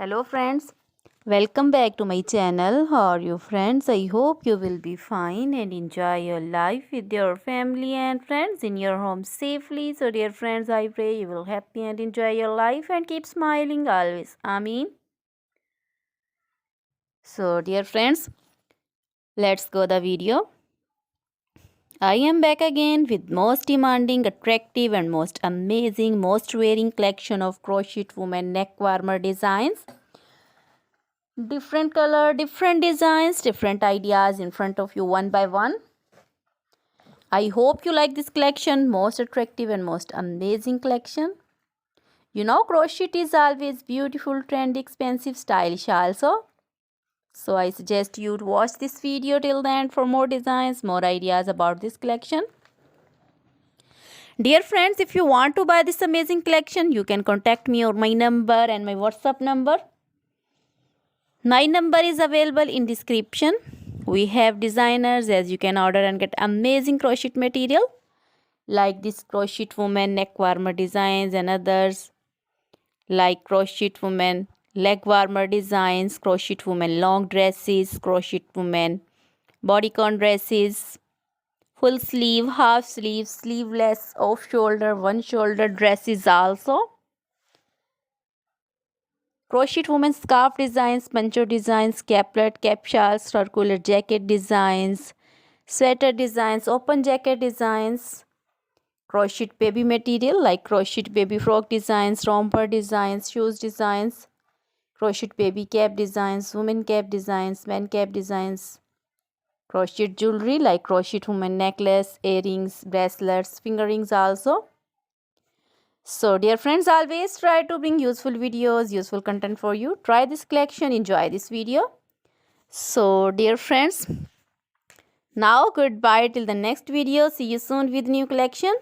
Hello friends, welcome back to my channel. How are you friends? I hope you will be fine and enjoy your life with your family and friends in your home safely. So dear friends, I pray you will happy and enjoy your life and keep smiling always. Amen. So dear friends, let's go the video. I am back again with most demanding, attractive and most amazing, most wearing collection of crochet women neck warmer designs. Different color, different designs, different ideas in front of you one by one. I hope you like this collection, most attractive and most amazing collection. You know, crochet is always beautiful, trendy, expensive, stylish also. So I suggest you to watch this video till the end for more designs, more ideas about this collection. Dear friends, if you want to buy this amazing collection, you can contact me on my number and my WhatsApp number. My number is available in description. We have designers as you can order and get amazing crochet material like this crochet woman neck warmer designs and others like crochet woman leg warmer designs, crochet woman long dresses, crochet woman bodycon dresses, full sleeve, half sleeve, sleeveless, off shoulder, one shoulder dresses also. Crochet woman scarf designs, poncho designs, caplet, cap shawls, circular jacket designs, sweater designs, open jacket designs, crochet baby material like crochet baby frock designs, romper designs, shoes designs, crochet baby cap designs, women cap designs, men cap designs, crochet jewelry like crochet woman necklace, earrings, bracelets, finger rings also. So dear friends, always try to bring useful videos, useful content for you. Try this collection, enjoy this video. So dear friends, now goodbye till the next video. See you soon with new collection.